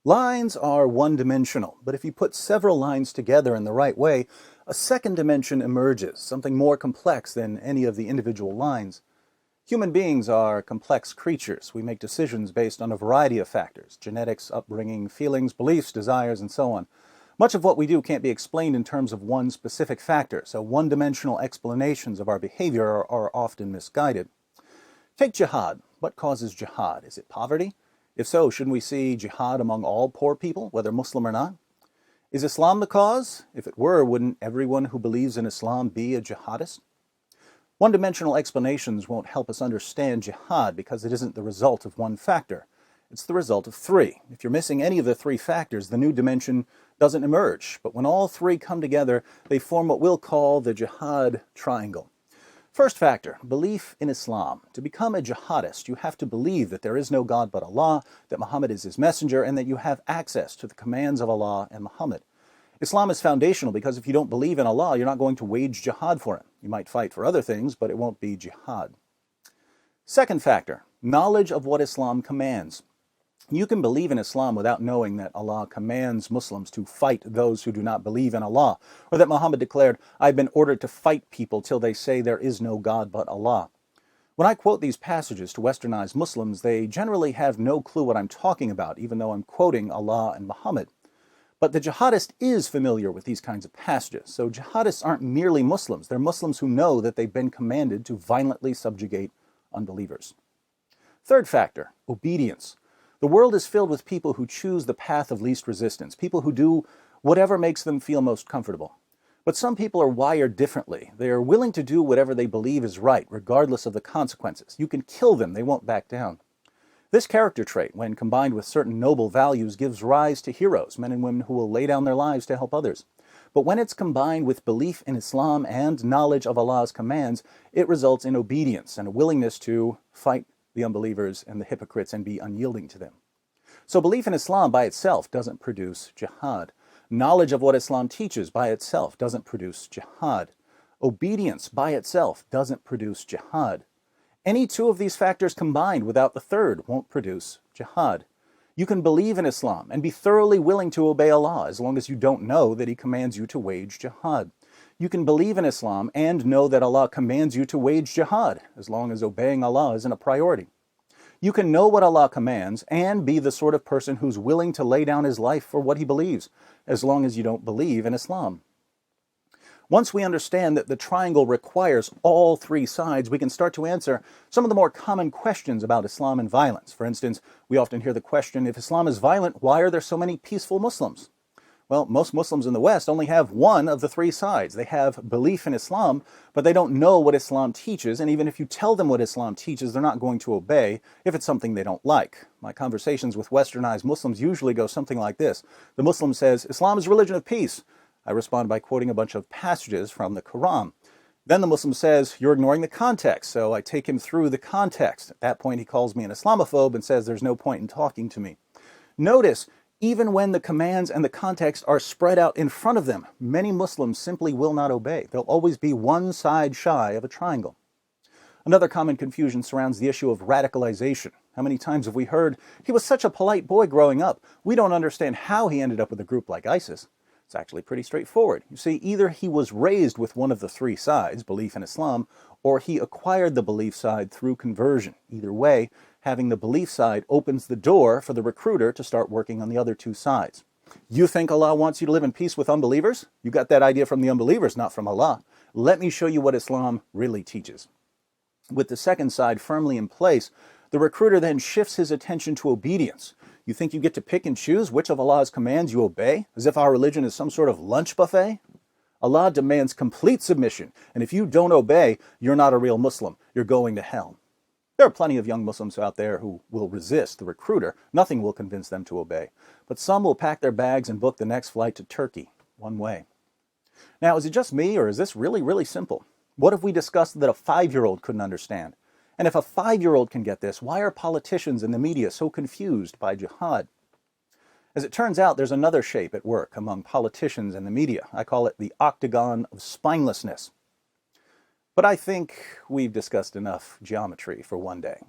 Lines are one-dimensional, but if you put several lines together in the right way, a second dimension emerges, something more complex than any of the individual lines. Human beings are complex creatures. We make decisions based on a variety of factors: genetics, upbringing, feelings, beliefs, desires, and so on. Much of what we do can't be explained in terms of one specific factor, so one-dimensional explanations of our behavior are often misguided. Take jihad. What causes jihad? Is it poverty? If so, shouldn't we see jihad among all poor people, whether Muslim or not? Is Islam the cause? If it were, wouldn't everyone who believes in Islam be a jihadist? One-dimensional explanations won't help us understand jihad because it isn't the result of one factor. It's the result of three. If you're missing any of the three factors, the new dimension doesn't emerge. But when all three come together, they form what we'll call the jihad triangle. First factor, belief in Islam. To become a jihadist, you have to believe that there is no God but Allah, that Muhammad is his messenger, and that you have access to the commands of Allah and Muhammad. Islam is foundational because if you don't believe in Allah, you're not going to wage jihad for him. You might fight for other things, but it won't be jihad. Second factor, knowledge of what Islam commands. You can believe in Islam without knowing that Allah commands Muslims to fight those who do not believe in Allah, or that Muhammad declared, "I've been ordered to fight people till they say there is no God but Allah." When I quote these passages to westernized Muslims, they generally have no clue what I'm talking about, even though I'm quoting Allah and Muhammad. But the jihadist is familiar with these kinds of passages, so jihadists aren't merely Muslims. They're Muslims who know that they've been commanded to violently subjugate unbelievers. Third factor, obedience. The world is filled with people who choose the path of least resistance, people who do whatever makes them feel most comfortable. But some people are wired differently. They are willing to do whatever they believe is right, regardless of the consequences. You can kill them, they won't back down. This character trait, when combined with certain noble values, gives rise to heroes, men and women who will lay down their lives to help others. But when it's combined with belief in Islam and knowledge of Allah's commands, it results in obedience and a willingness to fight the unbelievers and the hypocrites and be unyielding to them. So belief in Islam by itself doesn't produce jihad. Knowledge of what Islam teaches by itself doesn't produce jihad. Obedience by itself doesn't produce jihad. Any two of these factors combined without the third won't produce jihad. You can believe in Islam and be thoroughly willing to obey Allah as long as you don't know that He commands you to wage jihad. You can believe in Islam and know that Allah commands you to wage jihad as long as obeying Allah isn't a priority. You can know what Allah commands and be the sort of person who's willing to lay down his life for what he believes, as long as you don't believe in Islam. Once we understand that the triangle requires all three sides, we can start to answer some of the more common questions about Islam and violence. For instance, we often hear the question, if Islam is violent, why are there so many peaceful Muslims? Well, most Muslims in the West only have one of the three sides. They have belief in Islam, but they don't know what Islam teaches, and even if you tell them what Islam teaches, they're not going to obey if it's something they don't like. My conversations with westernized Muslims usually go something like this. The Muslim says, Islam is a religion of peace. I respond by quoting a bunch of passages from the Quran. Then the Muslim says, you're ignoring the context, so I take him through the context. At that point, he calls me an Islamophobe and says there's no point in talking to me. Notice, even when the commands and the context are spread out in front of them, many Muslims simply will not obey. They'll always be one side shy of a triangle. Another common confusion surrounds the issue of radicalization. How many times have we heard, he was such a polite boy growing up, we don't understand how he ended up with a group like ISIS. It's actually pretty straightforward. You see, either he was raised with one of the three sides, belief in Islam, or he acquired the belief side through conversion. Either way, having the belief side opens the door for the recruiter to start working on the other two sides. You think Allah wants you to live in peace with unbelievers? You got that idea from the unbelievers, not from Allah. Let me show you what Islam really teaches. With the second side firmly in place, the recruiter then shifts his attention to obedience. You think you get to pick and choose which of Allah's commands you obey, as if our religion is some sort of lunch buffet? Allah demands complete submission, and if you don't obey, you're not a real Muslim. You're going to hell. There are plenty of young Muslims out there who will resist the recruiter. Nothing will convince them to obey. But some will pack their bags and book the next flight to Turkey, one way. Now, is it just me, or is this really, really simple? What if we discussed that a 5-year-old couldn't understand? And if a 5-year-old can get this, why are politicians and the media so confused by jihad? As it turns out, there's another shape at work among politicians and the media. I call it the octagon of spinelessness. But I think we've discussed enough geometry for one day.